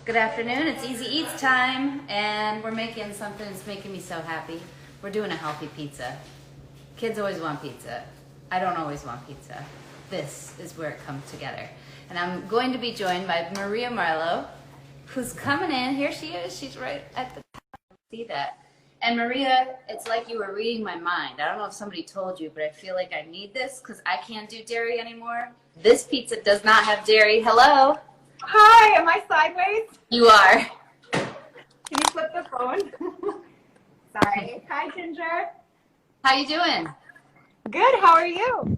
Good afternoon, it's Easy Eats time, and we're making something that's making me so happy. We're doing a healthy pizza. Kids always want pizza. I don't always want pizza. This is where it comes together. And I'm going to be joined by Maria Marlowe, who's coming in. Here she is, she's right at the top. See that? And Maria, it's like you were reading my mind. I don't know if somebody told you, but I feel like I need this because I can't do dairy anymore. This pizza does not have dairy. Hello? Hi, am I sideways? You are. Can you flip the phone? Sorry. Hi, Ginger. How you doing? Good, how are you?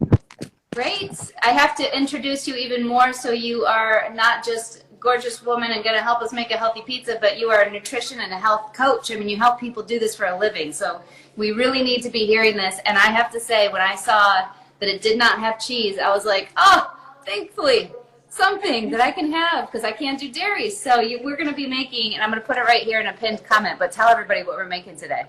Great. I have to introduce you even more, so you are not just a gorgeous woman and going to help us make a healthy pizza, but you are a nutrition and a health coach. I mean, you help people do this for a living, so we really need to be hearing this. And I have to say, when I saw that it did not have cheese, I was like, oh, thankfully, something that I can have, because I can't do dairy. So we're going to be making, and I'm going to put it right here in a pinned comment, but tell everybody what we're making today.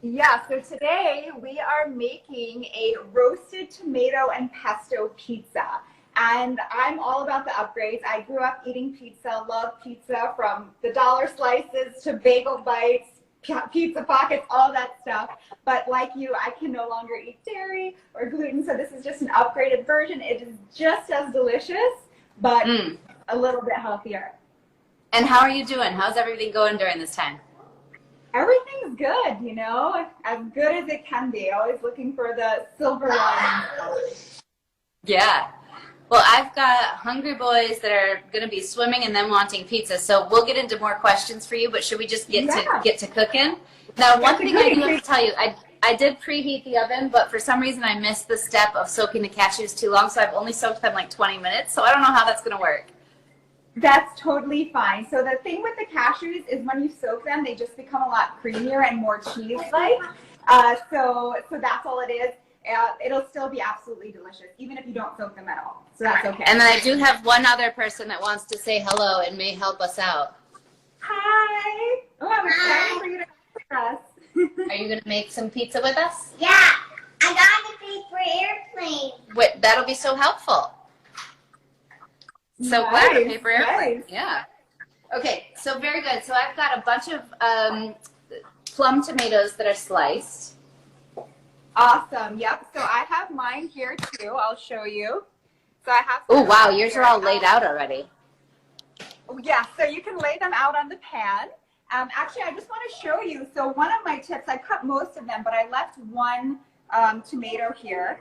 Yeah, so today we are making a roasted tomato and pesto pizza. And I'm all about the upgrades. I grew up eating pizza, love pizza, from the dollar slices to bagel bites, pizza pockets, all that stuff. But like you, I can no longer eat dairy or gluten, so this is just an upgraded version. It is just as delicious, but a little bit healthier. And how are you doing? How's everything going during this time? Everything's good, you know, as good as it can be. Always looking for the silver lining. Yeah. Well, I've got hungry boys that are going to be swimming and then wanting pizza. So we'll get into more questions for you, but should we just get to cooking? Now, one thing I do have to tell you, I did preheat the oven, but for some reason I missed the step of soaking the cashews too long, so I've only soaked them like 20 minutes. So I don't know how that's going to work. That's totally fine. So the thing with the cashews is when you soak them, they just become a lot creamier and more cheese-like. So that's all it is. It'll still be absolutely delicious, even if you don't soak them at all. So that's okay. And then I do have one other person that wants to say hello and may help us out. Hi. Oh, I'm excited for you to come with us. Are you going to make some pizza with us? Yeah, I got a paper airplane. Wait, that'll be so helpful. So glad a paper airplane. Yeah. Okay, so very good. So I've got a bunch of plum tomatoes that are sliced. Awesome. Yep. So I have mine here too. I'll show you. So I have. Oh wow, yours are all laid out already. Yeah. So you can lay them out on the pan. Actually, I just want to show you. So one of my tips, I cut most of them, but I left one tomato here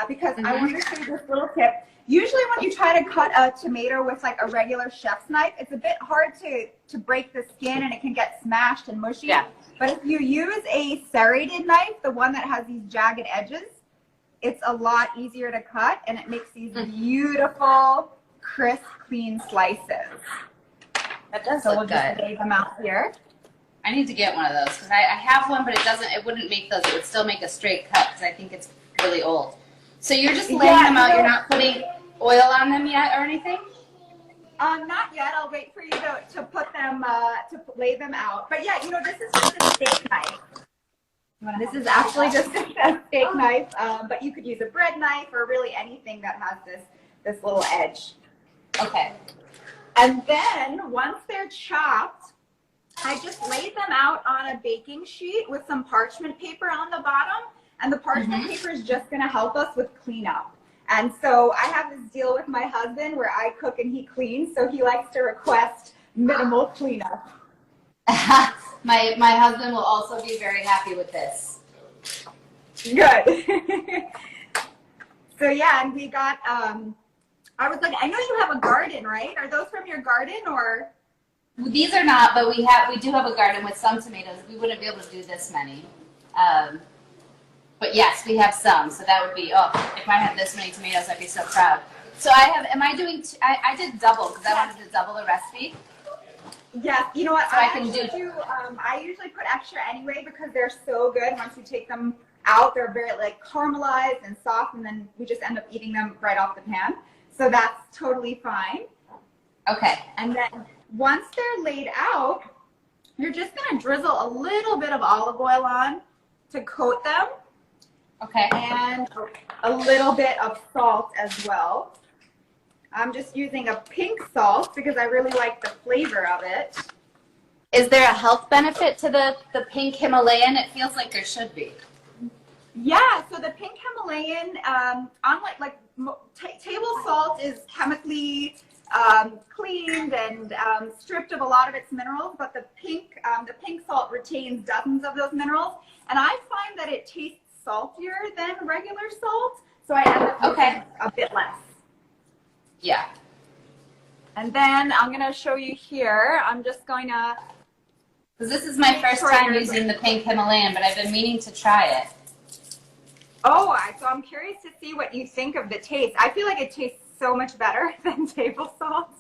because I want to show you this little tip. Usually when you try to cut a tomato with like a regular chef's knife, it's a bit hard to break the skin and it can get smashed and mushy. Yeah. But if you use a serrated knife, the one that has these jagged edges, it's a lot easier to cut and it makes these beautiful, crisp, clean slices. That does so look we'll good. Just lay them out here. I need to get one of those because I have one, but it wouldn't make those. It would still make a straight cut because I think it's really old. So you're just laying them out. You're not putting oil on them yet or anything? Not yet. I'll wait for you to put them, to lay them out. But yeah, you know, this is just a steak knife. This is actually just a steak knife, but you could use a bread knife or really anything that has this little edge. Okay. And then once they're chopped, I just laid them out on a baking sheet with some parchment paper on the bottom. And the parchment paper is just going to help us with cleanup. And so I have this deal with my husband where I cook and he cleans, so he likes to request minimal cleanup. My husband will also be very happy with this. Good. So yeah, and we got, I was like, I know you have a garden, right? Are those from your garden or? These are not, but we do have a garden with some tomatoes. We wouldn't be able to do this many. But yes, we have some, so that would be, oh, if I had this many tomatoes, I'd be so proud. So I did double, because I wanted to double the recipe. Yes, you know what, so I usually put extra anyway because they're so good. Once you take them out, they're very like caramelized and soft, and then we just end up eating them right off the pan. So that's totally fine. Okay. And then once they're laid out, you're just gonna drizzle a little bit of olive oil on to coat them. Okay. And a little bit of salt as well. I'm just using a pink salt because I really like the flavor of it. Is there a health benefit to the pink Himalayan? It feels like there should be. Yeah, so the pink Himalayan, unlike table salt is chemically cleaned and stripped of a lot of its minerals, but the pink salt retains dozens of those minerals, and I find that it tastes saltier than regular salt, so I end up using a bit less. Yeah. And then I'm going to show you here. I'm just going to... Because this is my first time using the pink Himalayan, but I've been meaning to try it. Oh, so I'm curious to see what you think of the taste. I feel like it tastes so much better than table salt.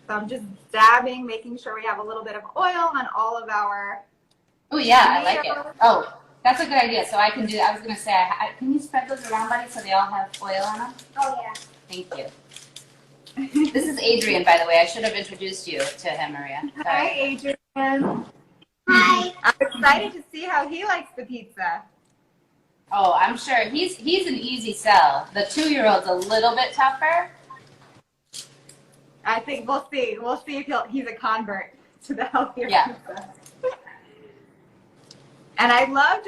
So I'm just dabbing, making sure we have a little bit of oil on all of our... Oh, yeah, I like it. Oh, that's a good idea. So I can do that. I was going to say, can you spread those around, buddy, so they all have oil on them? Oh, yeah. Thank you. This is Adrian, by the way. I should have introduced you to him, Maria. Sorry. Hi, Adrian. Hi. I'm excited to see how he likes the pizza. Oh, I'm sure. He's an easy sell. The 2-year-old's a little bit tougher. I think we'll see. We'll see if he's a convert to the healthier pizza. And I love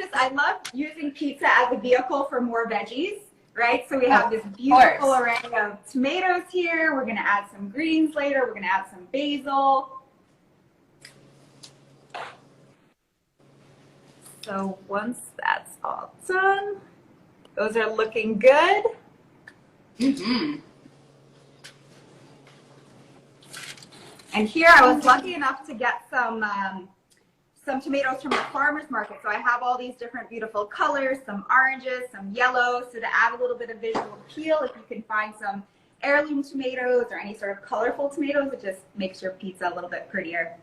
using pizza as a vehicle for more veggies, right? So we have this beautiful array of tomatoes here. We're going to add some greens later. We're going to add some basil. So once that's all done, those are looking good. Mm-hmm. And here I was lucky enough to get some tomatoes from the farmer's market. So I have all these different beautiful colors, some oranges, some yellows. So to add a little bit of visual appeal, if you can find some heirloom tomatoes or any sort of colorful tomatoes, it just makes your pizza a little bit prettier.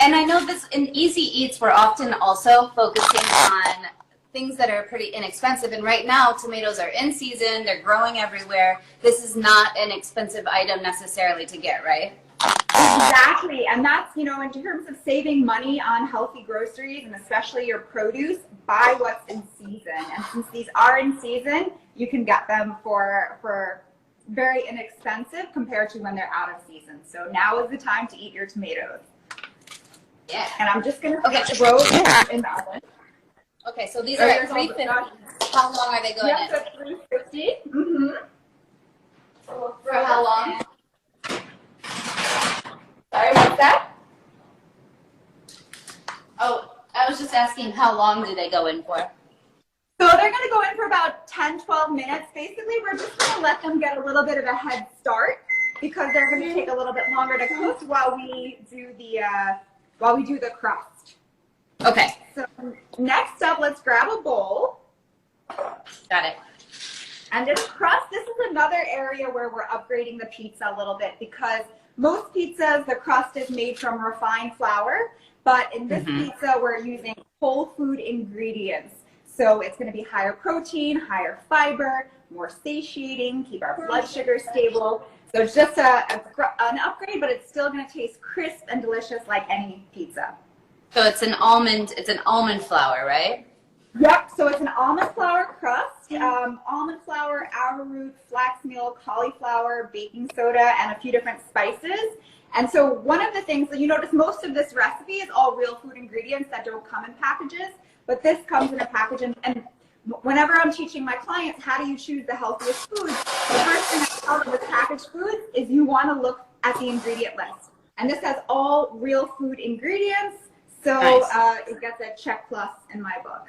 And I know this in Easy Eats, we're often also focusing on things that are pretty inexpensive. And right now, tomatoes are in season. They're growing everywhere. This is not an expensive item necessarily to get, right? Exactly. And that's, in terms of saving money on healthy groceries and especially your produce, buy what's in season. And since these are in season, you can get them for very inexpensive compared to when they're out of season. So now is the time to eat your tomatoes. Yeah. And I'm just going to throw them in the oven. Okay, so these are at 350. How long are they going in? Yes, at 350. Mm-hmm. So For how long? Sorry, what's that? Oh, I was just asking how long do they go in for? So they're going to go in for about 10, 12 minutes. Basically, we're just going to let them get a little bit of a head start because they're going to take a little bit longer to cook while we do the crust. Okay. So next up, let's grab a bowl. Got it. And this crust, this is another area where we're upgrading the pizza a little bit because most pizzas, the crust is made from refined flour, but in this pizza, we're using whole food ingredients. So it's going to be higher protein, higher fiber, more satiating, keep our blood sugar stable. So it's just an upgrade, but it's still going to taste crisp and delicious like any pizza. So it's an almond flour, right? Yep, so it's an almond flour crust, almond flour, arrowroot, flax meal, cauliflower, baking soda, and a few different spices. And so one of the things that you notice, most of this recipe is all real food ingredients that don't come in packages, but this comes in a package. And whenever I'm teaching my clients how do you choose the healthiest foods, the first thing I tell them with packaged foods is you want to look at the ingredient list. And this has all real food ingredients. So it gets a check plus in my book.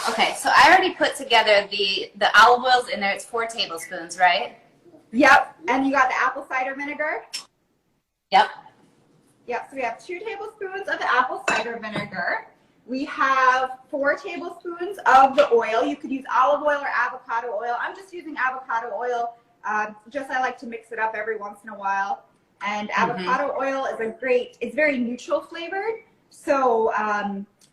Okay, so I already put together the olive oils in there. It's 4 tablespoons, right? Yep, and you got the apple cider vinegar? Yep. Yep, so we have 2 tablespoons of apple cider vinegar. We have 4 tablespoons of the oil. You could use olive oil or avocado oil. I'm just using avocado oil. I like to mix it up every once in a while. And avocado oil is it's very neutral flavored. So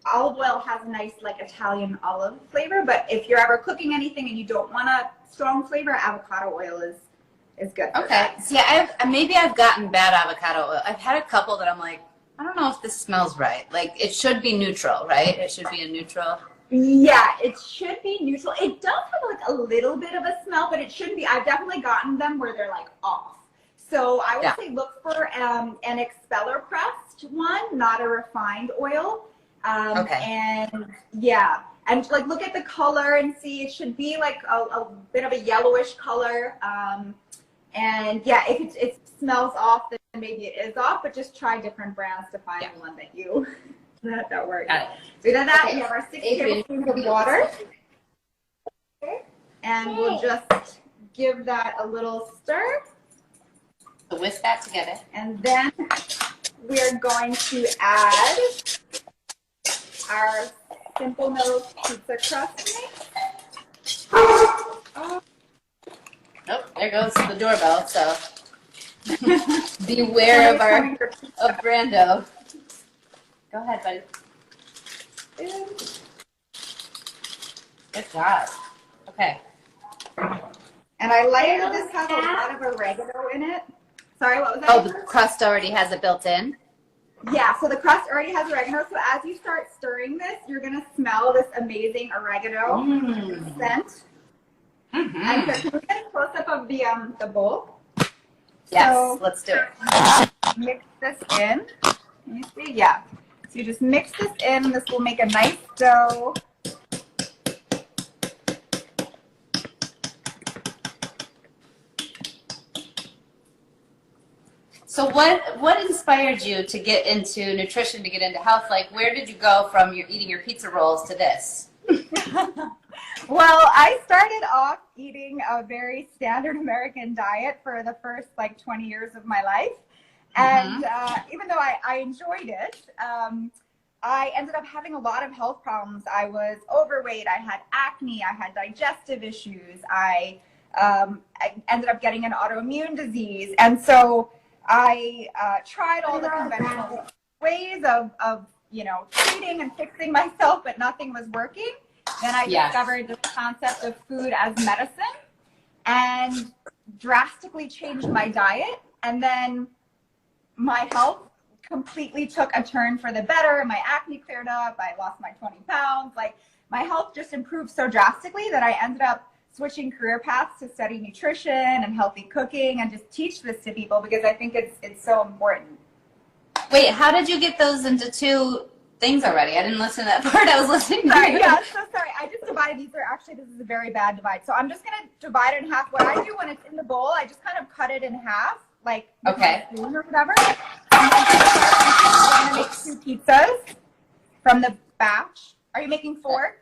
olive oil has a nice Italian olive flavor, but if you're ever cooking anything and you don't want a strong flavor, avocado oil is good for that. See, maybe I've gotten bad avocado oil. I've had a couple that I'm like, I don't know if this smells right. Like, it should be neutral, right? It should be a neutral. Yeah, it should be neutral. It does have like a little bit of a smell, but it shouldn't be. I've definitely gotten them where they're like off. So I would say look for an expeller pressed one, not a refined oil. And yeah, and like look at the color and see, it should be like a bit of a yellowish color. And yeah, if it smells off, then maybe it is off, but just try different brands to find the one that you that works. So we done that. We have our 6 tablespoons of water, and we'll just give that a little stir. So whisk that together. And then we're going to add our Simple Mills pizza crust mix. Oh, there goes the doorbell. So beware of Brando. Go ahead, buddy. Good job. Okay. And I like that this has a lot of oregano in it. Sorry, what was that? Oh, the crust already has it built in? Yeah, so the crust already has oregano. So as you start stirring this, you're going to smell this amazing oregano scent. And so can we get a close-up of the bowl? Yes, so, let's do it. Mix this in. Can you see? Yeah. So you just mix this in. This will make a nice dough. So what inspired you to get into nutrition, to get into health? Like, where did you go from eating your pizza rolls to this? Well, I started off eating a very standard American diet for the first like 20 years of my life. And even though I enjoyed it, I ended up having a lot of health problems. I was overweight, I had acne, I had digestive issues, I ended up getting an autoimmune disease. And so I tried all the conventional ways of treating and fixing myself, but nothing was working. Then I discovered the concept of food as medicine and drastically changed my diet. And then my health completely took a turn for the better. My acne cleared up. I lost my 20 pounds. Like, my health just improved so drastically that I ended up switching career paths to study nutrition and healthy cooking and just teach this to people because I think it's so important. Wait, how did you get those into two things already? I didn't listen to that part. I was listening to Sorry, you. yeah, so sorry. I just divided these. This is a very bad divide. So I'm just going to divide it in half. What I do when it's in the bowl, I just kind of cut it in half, like with my spoon or whatever. I'm going to make 2 pizzas from the batch. Are you making 4?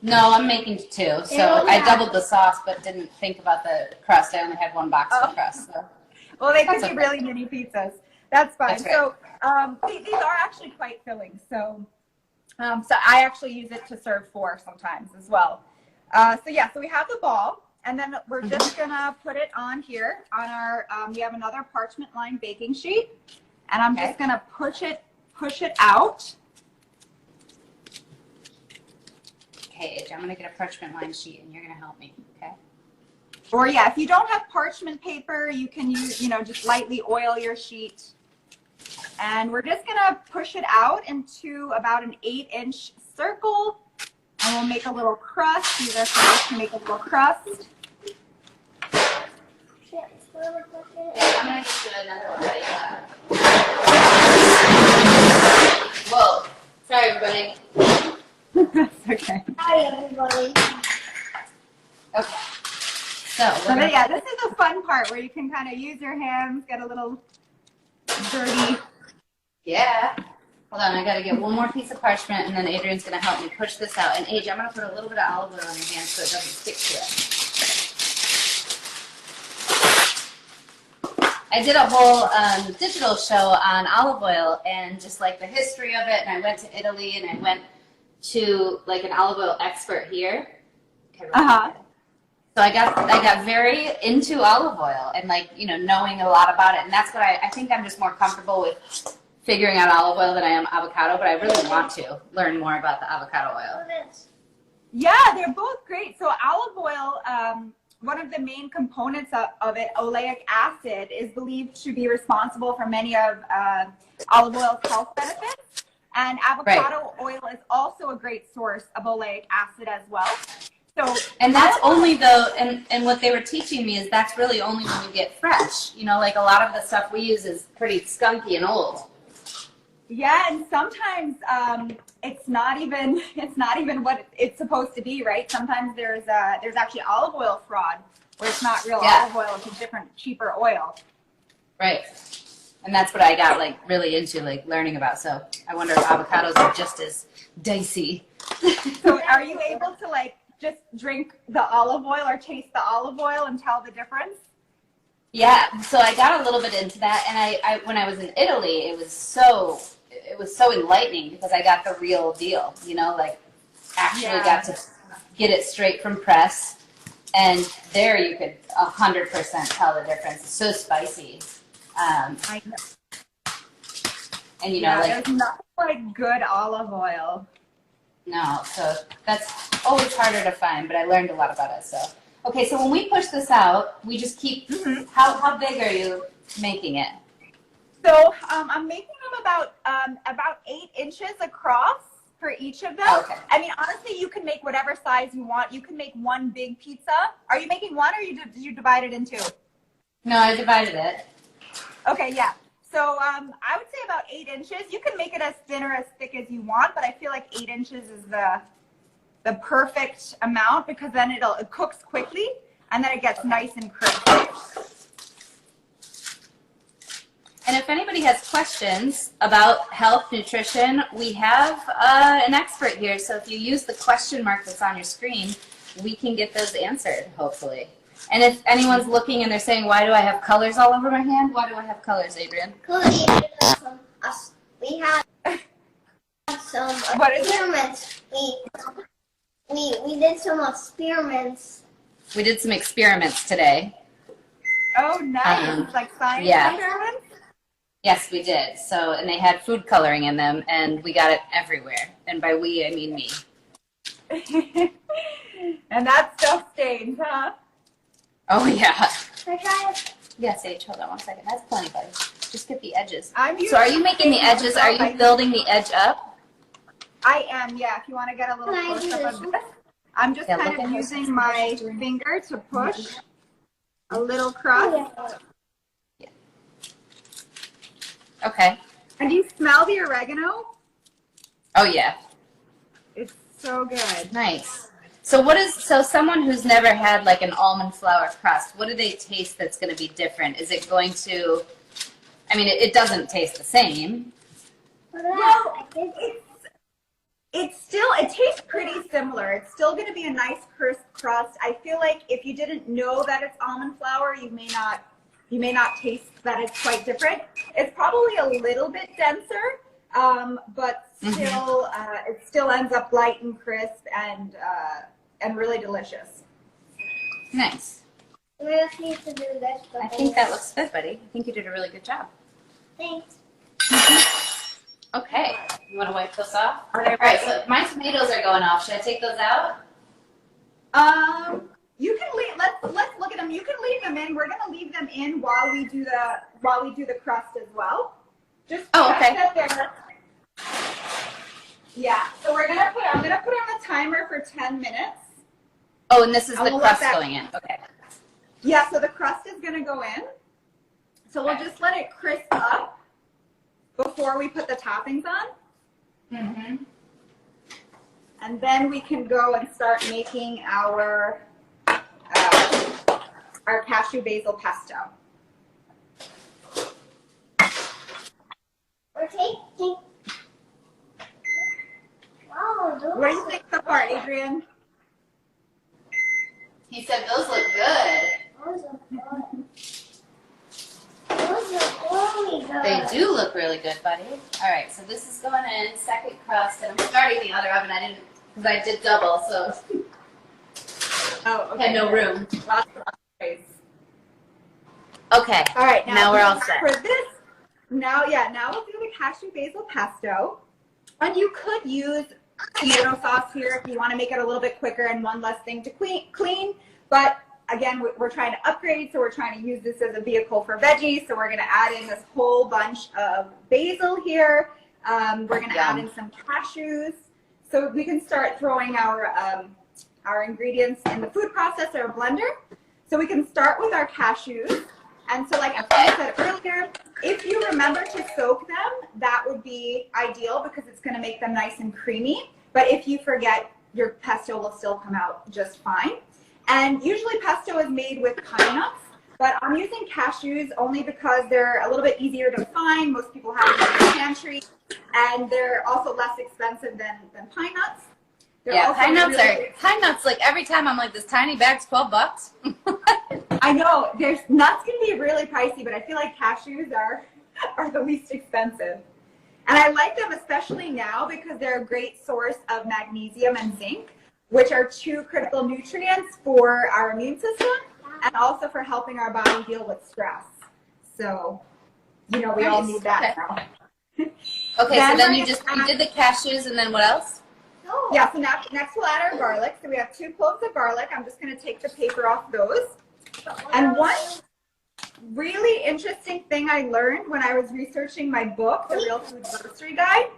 No, I'm making 2. So I doubled the sauce, but didn't think about the crust. I only had 1 box of crust. So. Well, they could be really mini pizzas. That's fine. That's right. So these are actually quite filling. So I actually use it to serve 4 sometimes as well. So we have the ball, and then we're just gonna put it on here on our. We have another parchment lined baking sheet, and I'm just gonna push it out. Okay, I'm gonna get a parchment lined sheet, and you're gonna help me. Okay. Or if you don't have parchment paper, you can use, just lightly oil your sheet. And we're just gonna push it out into about an 8-inch circle, and we'll make a little crust. Use our fingers to make a little crust. Yeah, I'm gonna get you another one. Whoa! Sorry, everybody. That's okay. Hi, everybody. Okay. So this is the fun part where you can kind of use your hands, get a little dirty. Yeah. Hold on, I gotta get 1 more piece of parchment, and then Adrian's gonna help me push this out. And Adrian, I'm gonna put a little bit of olive oil on your hands so it doesn't stick to it. I did a whole digital show on olive oil and just like the history of it. And I went to Italy and I went to like an olive oil expert here. Okay, So I got very into olive oil and knowing a lot about it. And that's what I think I'm just more comfortable with figuring out olive oil than I am avocado, but I really want to learn more about the avocado oil. Yeah, they're both great. So olive oil, the main components of it, oleic acid, is believed to be responsible for many of olive oil's health benefits. And avocado oil is also a great source of oleic acid as well. So, and that's only though, and what they were teaching me is that's really only when you get fresh. You know, like a lot of the stuff we use is pretty skunky and old. Yeah, and sometimes it's not even what it's supposed to be, right? Sometimes there's actually olive oil fraud, where it's not real olive oil; it's a different, cheaper oil. Right, and that's what I got like really into, like learning about. So I wonder if avocados are just as dicey. So are you able to like just drink the olive oil or taste the olive oil and tell the difference? Yeah, so I got a little bit into that, and I when I was in Italy, it was so enlightening because I got the real deal, you know, like actually got to get it straight from press, and there you could 100% tell the difference. It's so spicy, I know. And you know, like there's nothing like good olive oil. No, so that's always harder to find, but I learned a lot about it. So okay, so when we push this out, we just keep. How big are you making it? So I'm making them about 8 inches across for each of them. Oh, okay. I mean, honestly, you can make whatever size you want. You can make one big pizza. Are you making one, or did you divide it in 2? No, I divided it. Okay, yeah. So I would say about 8 inches. You can make it as thin or as thick as you want, but I feel like 8 inches is the perfect amount because then it cooks quickly and then it gets nice and crisp. And if anybody has questions about health, nutrition, we have an expert here. So if you use the question mark that's on your screen, we can get those answered, hopefully. And if anyone's looking and they're saying, why do I have colors all over my hand? Why do I have colors, Adrian? We had some What is it? experiments. We did some experiments. We did some experiments today. Oh, nice. Like science experiments? Yes, we did. So, and they had food coloring in them, and we got it everywhere. And by we, I mean me. And that stuff stains, huh? Oh, yeah. I tried. Yes, H, hold on one second. That's plenty, buddy. Just get the edges. So are you making the edges? Are you building the edge up? I am, yeah. If you want to get a little close up of this. I'm just kind of using my finger to push a little crust. Yeah. Okay. And do you smell the oregano? Oh, yeah. It's so good. Nice. So someone who's never had like an almond flour crust, what do they taste that's going to be different? Is it going to, I mean, it doesn't taste the same. Well, it tastes pretty similar. It's still going to be a nice crisp crust. I feel like if you didn't know that it's almond flour, you may not taste that it's quite different. It's probably a little bit denser, but still, it still ends up light and crisp and really delicious. Nice. We just need to do this. I think that looks good, buddy. I think you did a really good job. Thanks. Okay. You want to wipe those off? All right. So my tomatoes are going off. Should I take those out? You can leave. Let's look at them. You can leave them in. We're gonna leave them in while we do the crust as well. Just okay. That there. Yeah. So I'm gonna put on the timer for 10 minutes. Oh, and this is the crust going in. Okay. Yeah. So the crust is gonna go in. So we'll just let it crisp up before we put the toppings on. Mm-hmm. And then we can go and start making our cashew basil pesto. We're taking. Wow, those. What do you think so far, Adrian? He said those look good. Those are good. Those are really good. They do look really good, buddy. All right, so this is going in, second crust, and I'm starting the other oven. Because I did double, so Okay. had no room. Lots of space. Okay. All right, now we're all set. For this, now we'll do the cashew basil pesto. And you could use tomato sauce here if you want to make it a little bit quicker and one less thing to clean. But again, we're trying to upgrade, so we're trying to use this as a vehicle for veggies. So we're going to add in this whole bunch of basil here. We're going to add in some cashews. So we can start throwing our ingredients in the food processor or blender. So we can start with our cashews. And so like I said earlier, if you remember to soak them, that would be ideal because it's going to make them nice and creamy. But if you forget, your pesto will still come out just fine. And usually pesto is made with pine nuts, but I'm using cashews only because they're a little bit easier to find. Most people have them in the pantry, and they're also less expensive than pine nuts. They're pine nuts, like every time I'm like, this tiny bag's $12. I know, nuts can be really pricey, but I feel like cashews are the least expensive. And I like them especially now because they're a great source of magnesium and zinc, which are two critical nutrients for our immune system and also for helping our body deal with stress. So, we all need that now. Okay, so then you did the cashews, and then what else? Yeah, so next we'll add our garlic. So we have 2 cloves of garlic. I'm just going to take the paper off those. And one really interesting thing I learned when I was researching my book, The Real Food Grocery Guide,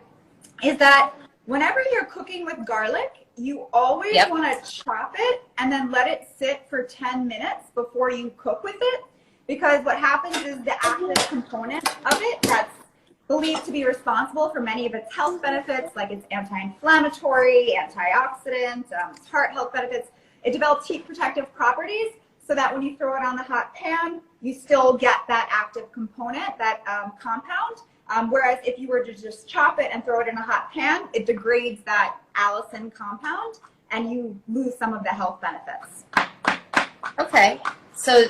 is that whenever you're cooking with garlic, you always want to chop it and then let it sit for 10 minutes before you cook with it. Because what happens is the active component of it that's believed to be responsible for many of its health benefits, like its anti-inflammatory, antioxidant, heart health benefits, it develops heat protective properties so that when you throw it on the hot pan, you still get that active component, that compound. Whereas if you were to just chop it and throw it in a hot pan, it degrades that allicin compound and you lose some of the health benefits. Okay, so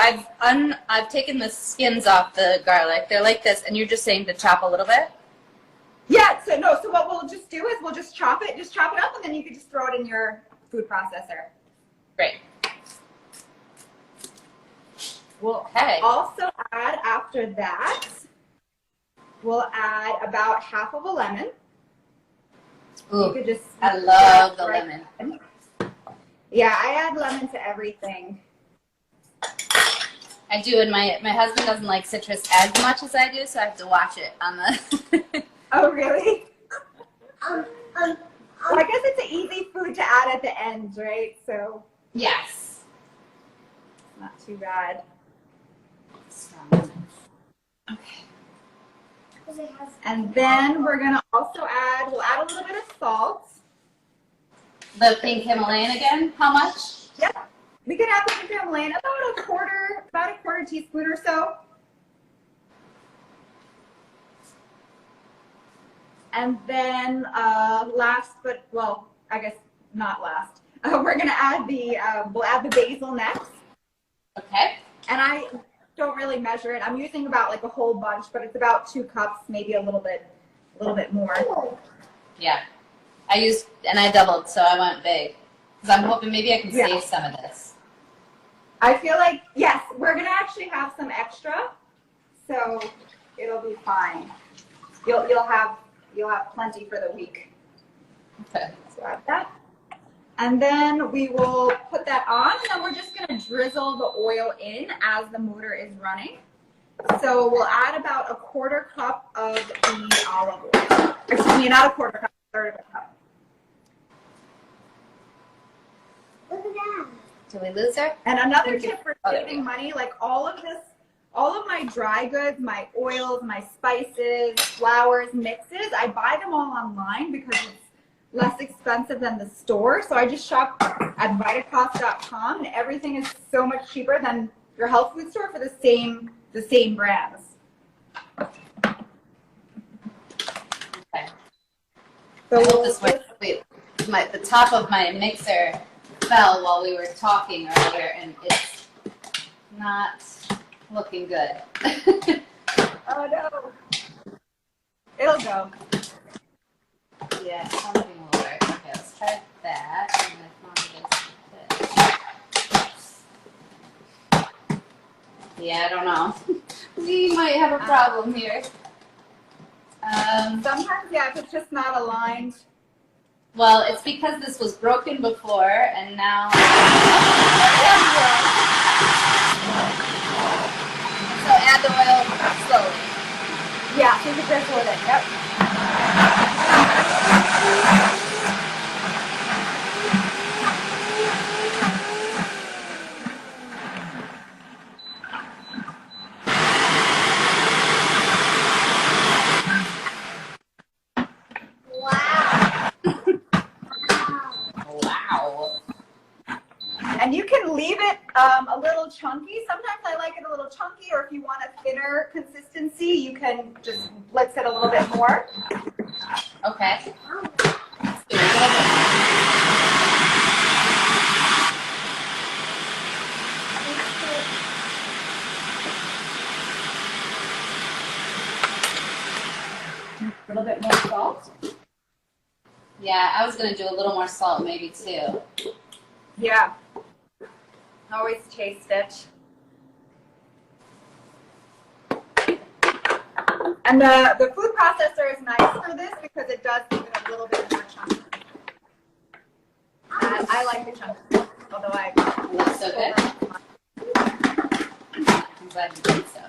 I've taken the skins off the garlic. They're like this, and you're just saying to chop a little bit? Yeah, so what we'll just do is we'll just chop it up, and then you can just throw it in your food processor. Great. We'll also add, after that, we'll add about half of a lemon. Ooh, you could just I love the lemon. Yeah, I add lemon to everything. I do, and my husband doesn't like citrus as much as I do, so I have to watch it on the... Oh, really? Well, I guess it's an easy food to add at the end, right? So yes. Not too bad. Okay. And then we're going to also add, we'll add a little bit of salt. The pink Himalayan again? How much? Yeah. We can add the pink Himalayan, about a quarter teaspoon or so. And then last, but well, I guess not last, we're gonna add we'll add the basil next. Okay. And I don't really measure it. I'm using about like a whole bunch, but it's about 2 cups, maybe a little bit more. Yeah. I doubled, so I went big. Because I'm hoping maybe I can save some of this. I feel like, yes, we're gonna actually have some extra, so it'll be fine. You'll have plenty for the week. Okay. So add that. And then we will put that on, and then we're just gonna drizzle the oil in as the motor is running. So we'll add about a 1/4 cup of the olive oil. Excuse me, not a 1/4 cup, 1/3 of a cup. Look at that. Did we lose her? And another tip for saving money, like all of my dry goods, my oils, my spices, flours, mixes, I buy them all online because it's less expensive than the store. So I just shop at vitacost.com, and everything is so much cheaper than your health food store for the same brands. Okay. So I hope this works. Wait, the top of my mixer fell while we were talking earlier, and it's not looking good. Oh no. It'll go. Yeah, something will work. Okay, let's try that. And this. Yeah, I don't know. We might have a problem here. Sometimes, yeah, if it's just not aligned. Well, it's because this was broken before, and now. So add the oil slowly. Yeah, so you can drizzle it in. Yep. Wow. Wow. And you can leave it a little chunky. Sometimes I like it a little chunky, or if you want a thinner consistency, you can just blitz it a little bit more. Okay. Let's do a little bit. A little bit more salt. Yeah, I was gonna do a little more salt, maybe too. Yeah. Always taste it. And the food processor is nice for this because it does give it a little bit more chunky. And I like the chunky, although It looks so good. I'm glad you did so.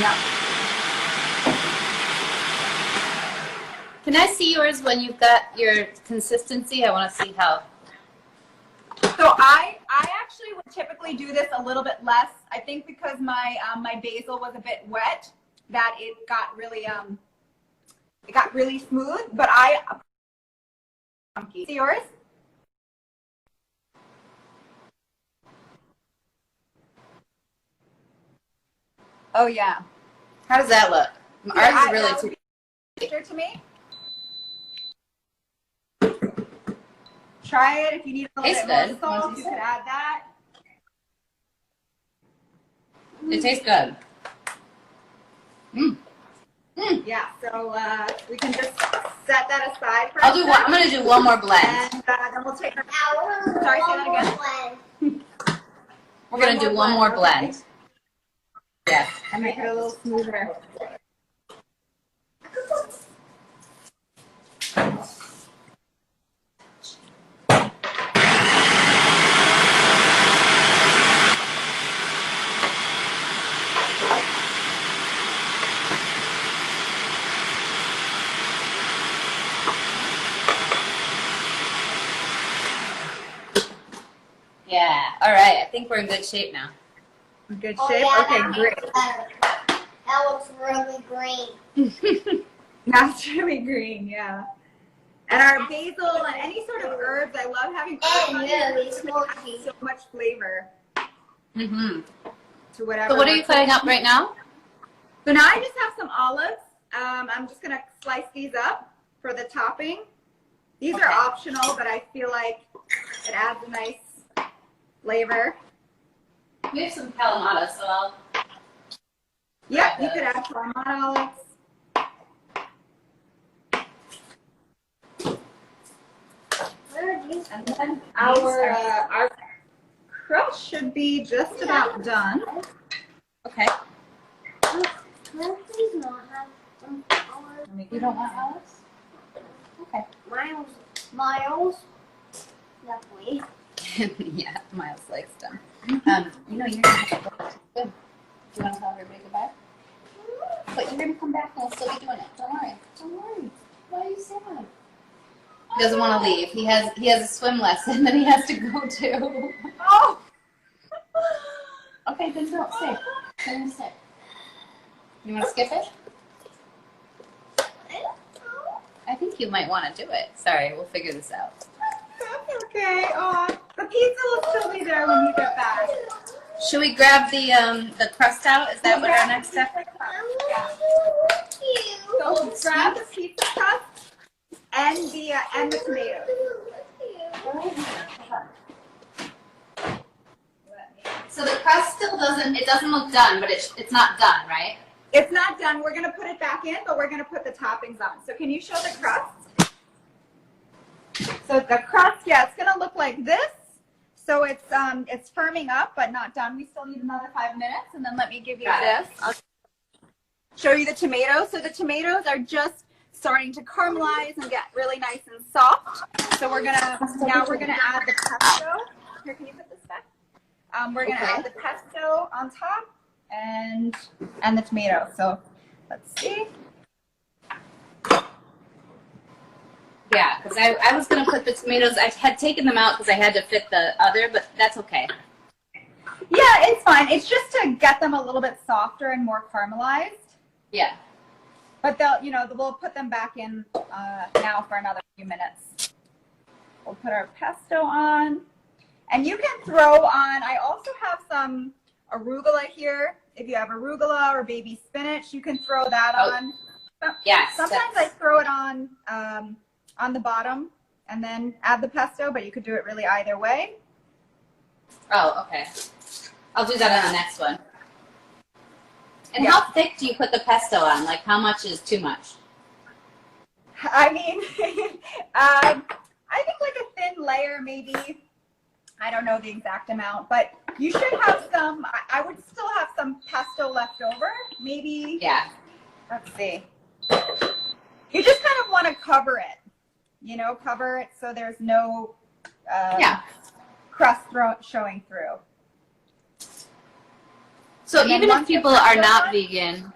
Yeah. Can I see yours when you've got your consistency? I want to see how. So I actually would typically do this a little bit less. I think because my my basil was a bit wet, that it got really smooth. But see yours? Oh yeah. How does that look? Ours is really too. Picture to me. Try it if you need a little Tastes bit good. more salt. You could add that. It tastes good. Yeah. So we can just set that aside for. I'll do one. I'm gonna do one more blend. And then we'll take our. Sorry, say that again. We're gonna do one more blend. Okay. Yeah. And make it a little smoother. Yeah. All right. I think we're in good shape now. Good Oh, shape? yeah, Okay, that great. looks better. That looks really green. That's really green, yeah. And our basil and any sort of herbs, I love having herbs on here. really It's smoky. so much flavor Mm-hmm. to whatever. So what are you cutting up right now? So now I just have some olives. I'm just gonna slice these up for the topping. These are optional, but I feel like it adds a nice flavor. We have some Kalamata, so I'll. Yep, you could add Kalamata olives. Where are these? And then our crust should be just about done. Okay. Can I please not have some flowers? You don't want olives? Okay. Miles. Lovely. Yeah, Miles likes them. You're gonna have to go. Good. Do you want to tell everybody goodbye? But you're gonna come back and we'll still be doing it. Don't worry. Don't worry. Why are you sad? He doesn't want to leave. He has a swim lesson that he has to go to. Oh! Okay, then don't stay. Then stay. You want to skip it? I think you might want to do it. Sorry, we'll figure this out. That's okay. Oh, the pizza will still be there when you get back. Should we grab the crust out? Is that what our next step is? So grab the pizza crust and the tomatoes. So the crust still doesn't look done, but it's not done, right? It's not done. We're gonna put it back in, but we're gonna put the toppings on. So can you show the crust? So the crust, yeah, it's gonna look like this. So it's firming up, but not done. We still need another 5 minutes, and then let me give you this. show you the tomatoes. So the tomatoes are just starting to caramelize and get really nice and soft. So we're gonna add the pesto. Here, can you put this back? We're gonna add the pesto on top and the tomato. So let's see. Yeah, because I was going to put the tomatoes, I had taken them out because I had to fit the other, but that's okay. Yeah, it's fine. It's just to get them a little bit softer and more caramelized. Yeah. But we'll put them back in now for another few minutes. We'll put our pesto on. And you can throw on, I also have some arugula here. If you have arugula or baby spinach, you can throw that on. Yes. Sometimes I throw it on the bottom and then add the pesto, but you could do it really either way. Oh, okay. I'll do that on the next one. And how thick do you put the pesto on? Like, how much is too much? I mean, I think like a thin layer, maybe. I don't know the exact amount, but you should have some. I would still have some pesto left over. Maybe. Yeah. Let's see. You just kind of want to cover it. Cover it so there's no crust showing through. So even if people are not vegan,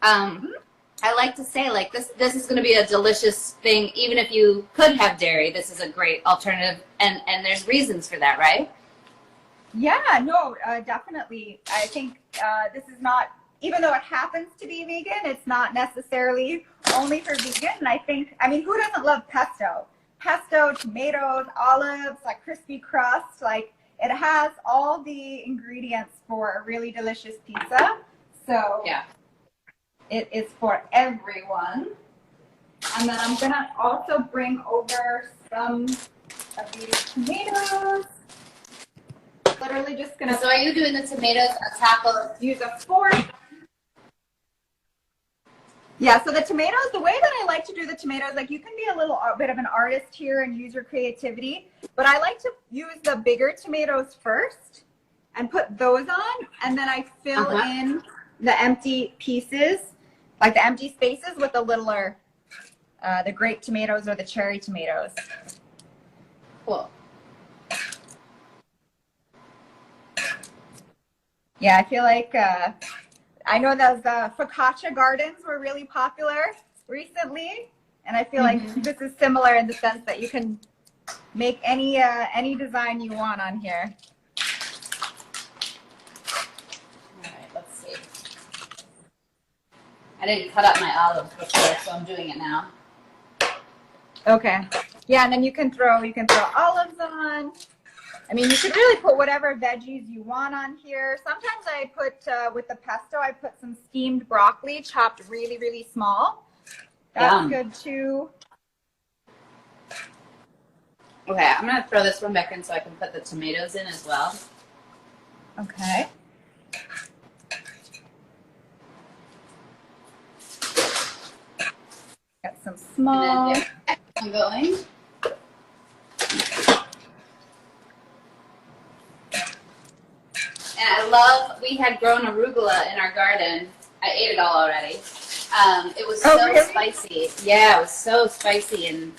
I like to say, like, this is going to be a delicious thing. Even if you could have dairy, this is a great alternative, and there's reasons for that, right? Yeah, no, definitely. I think this is not, even though it happens to be vegan, it's not necessarily only for vegan. I mean, who doesn't love pesto? Pesto, tomatoes, olives, like crispy crust, like it has all the ingredients for a really delicious pizza. So yeah, it is for everyone. And then I'm gonna also bring over some of these tomatoes. Literally just gonna. So are you doing the tomatoes on top of? Use a fork. Yeah, so the tomatoes, the way that I like to do the tomatoes, like you can be a little bit of an artist here and use your creativity, but I like to use the bigger tomatoes first and put those on, and then I fill in the empty pieces, like the empty spaces with the littler, the grape tomatoes or the cherry tomatoes. Cool. Yeah, I feel like I know those focaccia gardens were really popular recently, and I feel like this is similar in the sense that you can make any design you want on here. All right, let's see. I didn't cut up my olives before, so I'm doing it now. Okay. Yeah, and then you can throw olives on. I mean, you could really put whatever veggies you want on here. Sometimes I put, with the pesto, I put some steamed broccoli chopped really, really small. That's good too. Okay, I'm going to throw this one back in so I can put the tomatoes in as well. Okay. Got some small. And then, I'm going. And I love, we had grown arugula in our garden. I ate it all already. It was so spicy. Yeah, it was so spicy and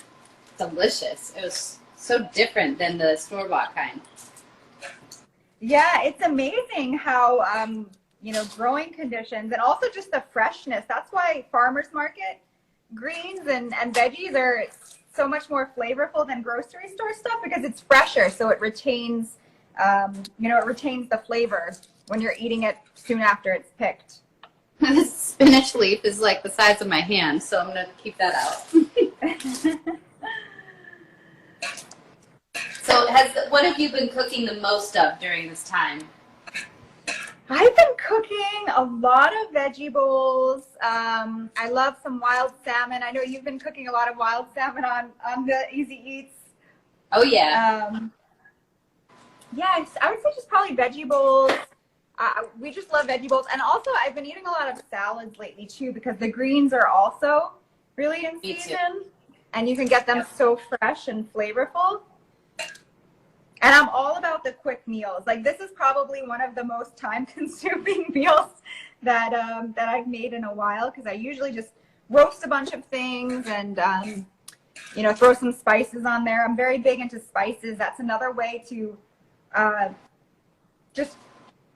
delicious. It was so different than the store-bought kind. Yeah, it's amazing how, growing conditions and also just the freshness. That's why farmers market greens and veggies are so much more flavorful than grocery store stuff because it's fresher. So it retains it retains the flavor when you're eating it soon after it's picked. This spinach leaf is like the size of my hand, so I'm going to keep that out. So what have you been cooking the most of during this time? I've been cooking a lot of veggie bowls. I love some wild salmon. I know you've been cooking a lot of wild salmon on the Easy Eats. Oh, yeah. Yeah, I would say just probably veggie bowls. We just love veggie bowls. And also, I've been eating a lot of salads lately, too, because the greens are also really in season. And you can get them so fresh and flavorful. And I'm all about the quick meals. Like, this is probably one of the most time-consuming meals that that I've made in a while, because I usually just roast a bunch of things and you know, throw some spices on there. I'm very big into spices. That's another way to just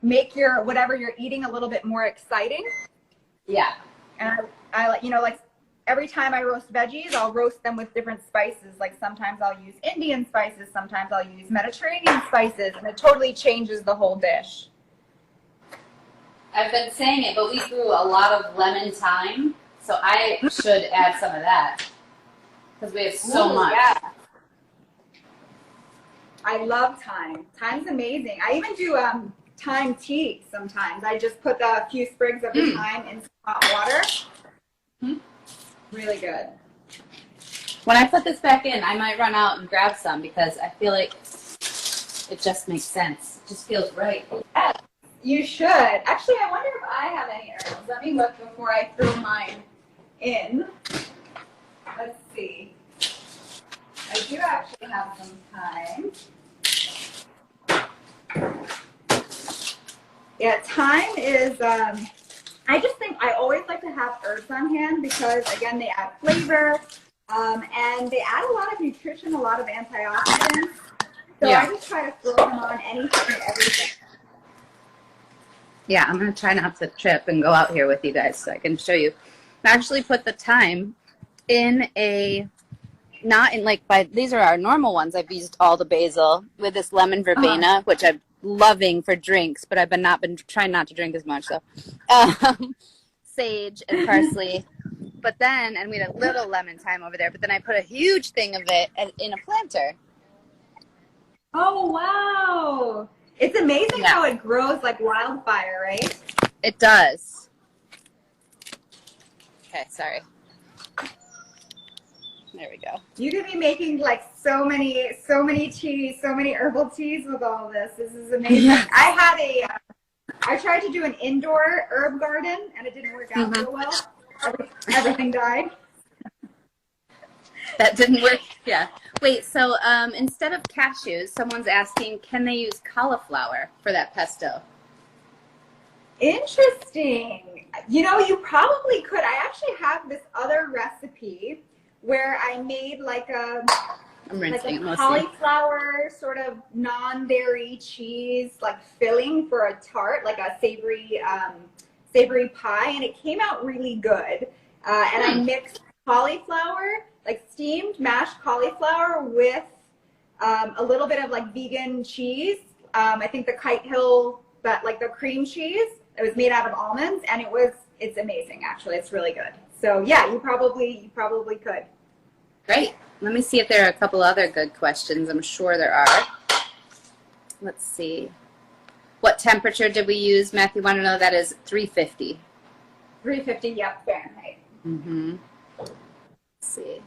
make your whatever you're eating a little bit more exciting. Yeah. And I like, you know, like every time I roast veggies, I'll roast them with different spices. Like sometimes I'll use Indian spices, sometimes I'll use Mediterranean spices, and it totally changes the whole dish. I've been saying it, but we grew a lot of lemon thyme, so I should add some of that because we have so much. Yeah. I love thyme. Thyme's amazing. I even do thyme tea sometimes. I just put a few sprigs of the thyme in some hot water. Really good. When I put this back in, I might run out and grab some because I feel like it just makes sense. It just feels right. Yes, you should. Actually, I wonder if I have any herbs. Let me look before I throw mine in. Let's see. I do actually have some thyme. Yeah, thyme is, I just think I always like to have herbs on hand because, again, they add flavor and they add a lot of nutrition, a lot of antioxidants. So Yeah. I just try to throw them on anything and everything. Yeah, I'm going to try not to trip and go out here with you guys so I can show you. I actually put the thyme in a, not in like, these are our normal ones. I've used all the basil with this lemon verbena, which I'm loving for drinks, but I've not been trying not to drink as much. So, sage and parsley. But then, and we had a little lemon thyme over there, but then I put a huge thing of it in a planter. Oh, wow. It's amazing how it grows like wildfire, right? It does. Okay, sorry. There we go. You could be making like so many teas, so many herbal teas with all this. This is amazing. Yeah. I tried to do an indoor herb garden and it didn't work out so well. Everything died. That didn't work. Yeah. Wait, so instead of cashews, someone's asking, can they use cauliflower for that pesto? Interesting. You know, you probably could. I actually have this other recipe where I made like a cauliflower sort of non-dairy cheese like filling for a tart, like a savory pie, and it came out really good. And I mixed cauliflower, like steamed mashed cauliflower with a little bit of like vegan cheese. I think the Kite Hill, that like the cream cheese. It was made out of almonds, and it's amazing actually. It's really good. So yeah, you probably could. Great. Let me see if there are a couple other good questions. I'm sure there are. Let's see. What temperature did we use? Matthew want to know. That is 350. 350, yep, Fahrenheit. Mm-hmm. Let's see.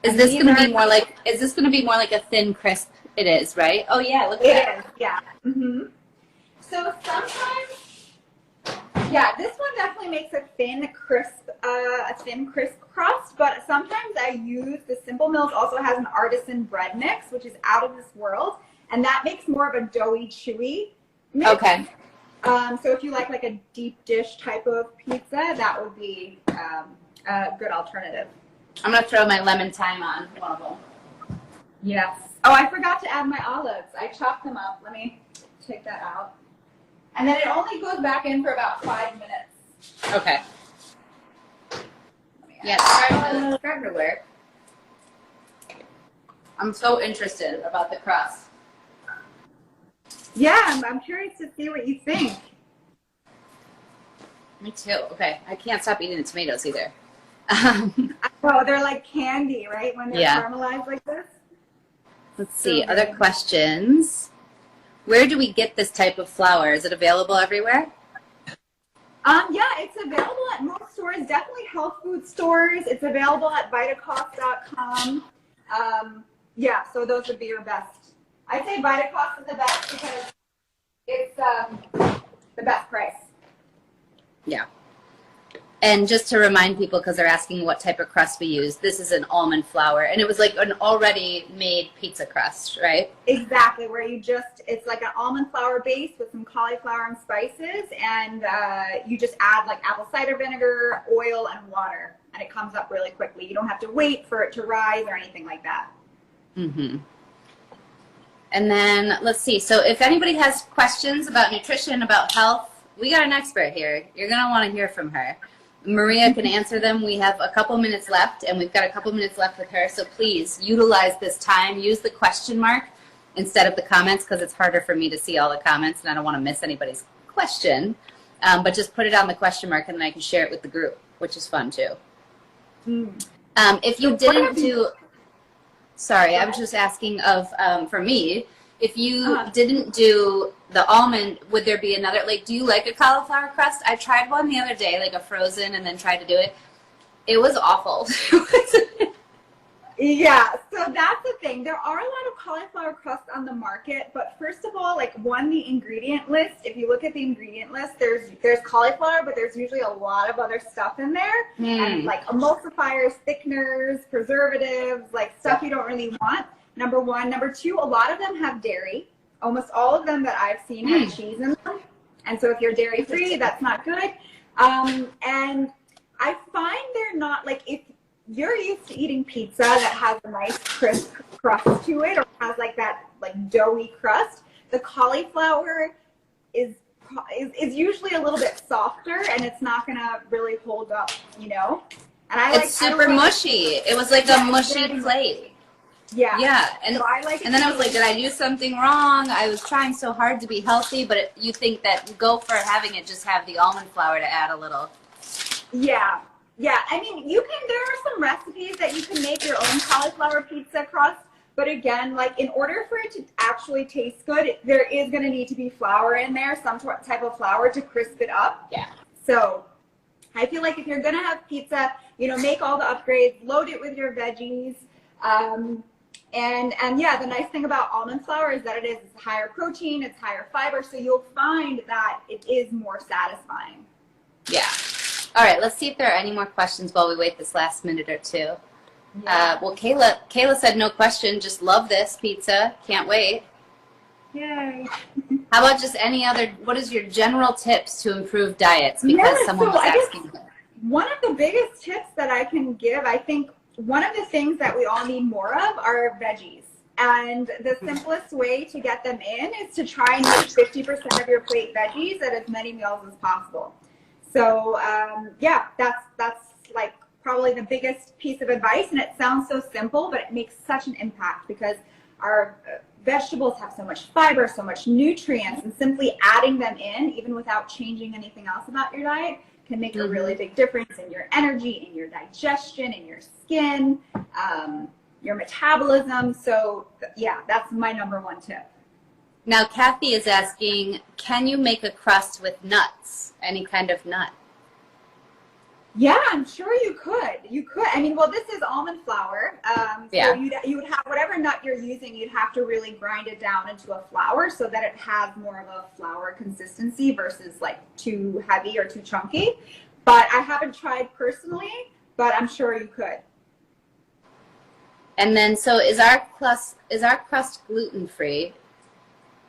Is this going to be more like? Is this going to be more like a thin, crisp? It is, right? Oh yeah, look at that. It is, yeah. Mm-hmm. So sometimes. Yeah, this one definitely makes a thin, crisp crust, but sometimes I use, the Simple Mills also has an artisan bread mix, which is out of this world, and that makes more of a doughy, chewy mix. Okay. So if you like a deep dish type of pizza, that would be a good alternative. I'm going to throw my lemon thyme on one of them. Yes. Oh, I forgot to add my olives. I chopped them up. Let me take that out. And then it only goes back in for about 5 minutes. Okay. Yeah, it's starting to work. I'm so interested about the crust. Yeah, I'm curious to see what you think. Me too. Okay, I can't stop eating the tomatoes either. Oh, they're like candy, right? When they're caramelized like this. Let's see, other questions. Where do we get this type of flour? Is it available everywhere? Yeah, it's available at most stores, definitely health food stores. It's available at Vitacost.com. Yeah, so those would be your best. I'd say Vitacost is the best because it's the best price. Yeah. And just to remind people, because they're asking what type of crust we use, this is an almond flour. And it was like an already made pizza crust, right? Exactly, where it's like an almond flour base with some cauliflower and spices, and you just add like apple cider vinegar, oil, and water, and it comes up really quickly. You don't have to wait for it to rise or anything like that. Mm-hmm. And then, let's see. So if anybody has questions about nutrition, about health, we got an expert here. You're going to want to hear from her. Maria can answer them. We have a couple minutes left, and we've got a couple minutes left with her. So please utilize this time. Use the question mark instead of the comments, because it's harder for me to see all the comments, and I don't want to miss anybody's question. But just put it on the question mark, and then I can share it with the group, which is fun too. If you didn't do, sorry, I was just asking for me, if you didn't do the almond, would there be another, like, do you like a cauliflower crust? I tried one the other day, like a frozen, and then tried to do it. It was awful. Yeah, so that's the thing. There are a lot of cauliflower crusts on the market, but first of all, like the ingredient list, if you look at the ingredient list, there's cauliflower, but there's usually a lot of other stuff in there, and like emulsifiers, thickeners, preservatives, like stuff you don't really want. Number one. Number two, a lot of them have dairy. Almost all of them that I've seen have cheese in them. And so if you're dairy free, that's not good. And I find they're not, like, if you're used to eating pizza that has a nice crisp crust to it, or has like that like doughy crust, the cauliflower is usually a little bit softer, and it's not gonna really hold up, you know. And it's super mushy. It was like a mushy plate. Yeah. Yeah, and so I like and then I was like, did I do something wrong? I was trying so hard to be healthy, but you think that go for having it, just have the almond flour to add a little. Yeah. Yeah, I mean, there are some recipes that you can make your own cauliflower pizza crust, but again, like, in order for it to actually taste good, there is going to need to be flour in there, some type of flour to crisp it up. Yeah. So I feel like if you're going to have pizza, make all the upgrades, load it with your veggies. And yeah, the nice thing about almond flour is that it's higher protein, it's higher fiber, so you'll find that it is more satisfying. Yeah. All right, let's see if there are any more questions while we wait this last minute or two. Yeah. Well, Kayla said no question, just love this pizza, can't wait. Yay. How about just any other, what is your general tips to improve diets? Because someone was asking. One of the biggest tips that I can give, I think one of the things that we all need more of are veggies. And the simplest way to get them in is to try and make 50% of your plate veggies at as many meals as possible. So yeah, that's like probably the biggest piece of advice, and it sounds so simple, but it makes such an impact because our vegetables have so much fiber, so much nutrients, and simply adding them in, even without changing anything else about your diet, can make a really big difference in your energy, in your digestion, in your skin, your metabolism. So yeah, that's my number one tip. Now, Kathy is asking, can you make a crust with nuts? Any kind of nut? Yeah, I'm sure you could. You could. I mean, well, this is almond flour. So you would have whatever nut you're using, you'd have to really grind it down into a flour so that it has more of a flour consistency versus like too heavy or too chunky. But I haven't tried personally, but I'm sure you could. And then, so is our crust gluten-free?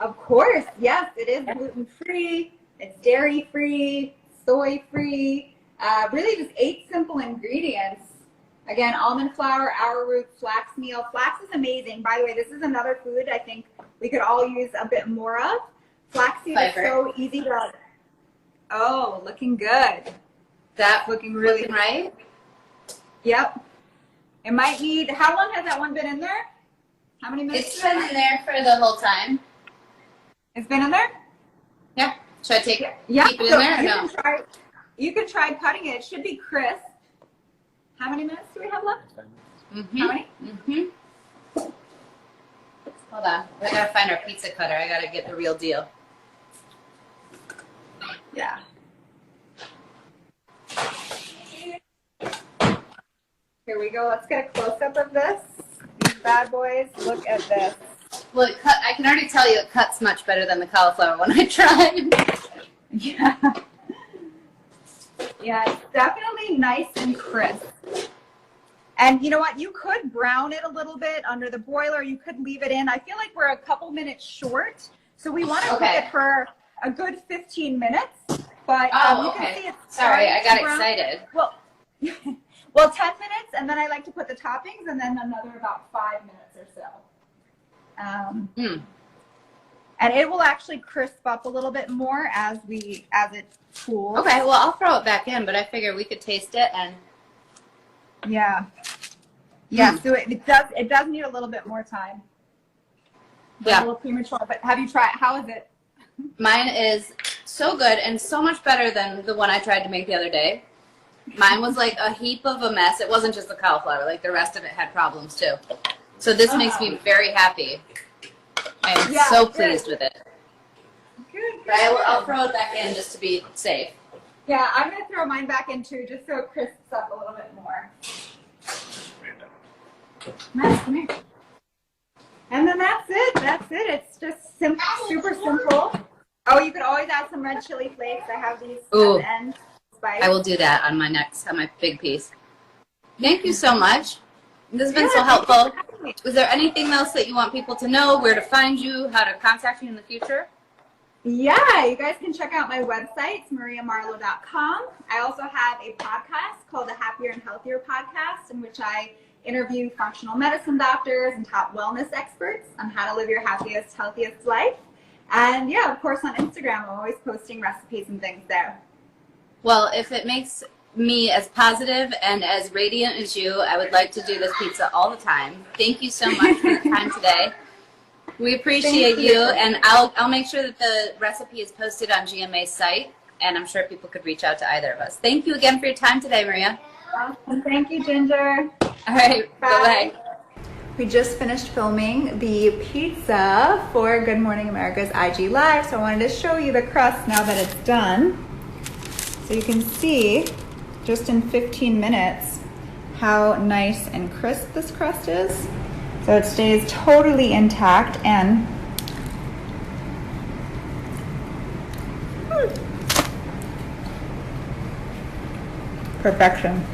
Of course, yes, it is gluten-free. It's dairy-free, soy-free. Really just 8 simple ingredients. Again, almond flour, arrowroot, flax meal. Flax is amazing. By the way, this is another food I think we could all use a bit more of. Flaxseed is so easy to... Oh, looking good. That's looking really looking right? Yep. It might need... How long has that one been in there? How many minutes? It's been in there for the whole time. It's been in there? Yeah. Should I keep it in there or no? You can try cutting it. It should be crisp. How many minutes do we have left? How many? Hold on. I gotta find our pizza cutter. I gotta get the real deal. Yeah. Here we go. Let's get a close-up of this. These bad boys. Look at this. Well, I can already tell you it cuts much better than the cauliflower one I tried. Yeah. Yeah, it's definitely nice and crisp. And you know what? You could brown it a little bit under the broiler. You could leave it in. I feel like we're a couple minutes short, so we want to cook it for a good 15 minutes. But you can see it's sorry, I got brown. excited. Well, well, 10 minutes, and then I like to put the toppings, and then another about 5 minutes or so. And it will actually crisp up a little bit more as it cools. Okay, well, I'll throw it back in, but I figure we could taste it and. Yeah. So it does need a little bit more time. Yeah. A little premature, but have you tried? How is it? Mine is so good and so much better than the one I tried to make the other day. Mine was like a heap of a mess. It wasn't just the cauliflower, like the rest of it had problems too. So this makes me very happy. I'm so pleased with it. Good. But I'll throw it back in just to be safe. Yeah, I'm going to throw mine back in too, just so it crisps up a little bit more. Nice, come here. And then that's it. It's just simple, super simple. Oh, you could always add some red chili flakes. I have these at the end. Spice. I will do that on my big piece. Thank you so much. This has been so helpful. Is there anything else that you want people to know, where to find you, how to contact you in the future? Yeah, you guys can check out my website, it's mariamarlowe.com. I also have a podcast called the Happier and Healthier Podcast, in which I interview functional medicine doctors and top wellness experts on how to live your happiest, healthiest life. And yeah, of course on Instagram, I'm always posting recipes and things there. Well, if it makes me as positive and as radiant as you, I would like to do this pizza all the time. Thank you so much for your time today. We appreciate you, and I'll make sure that the recipe is posted on GMA's site, and I'm sure people could reach out to either of us. Thank you again for your time today, Maria. Awesome. Thank you, Ginger. All right, bye-bye. We just finished filming the pizza for Good Morning America's IG Live, so I wanted to show you the crust now that it's done. So you can see, just in 15 minutes, how nice and crisp this crust is. So it stays totally intact and perfection.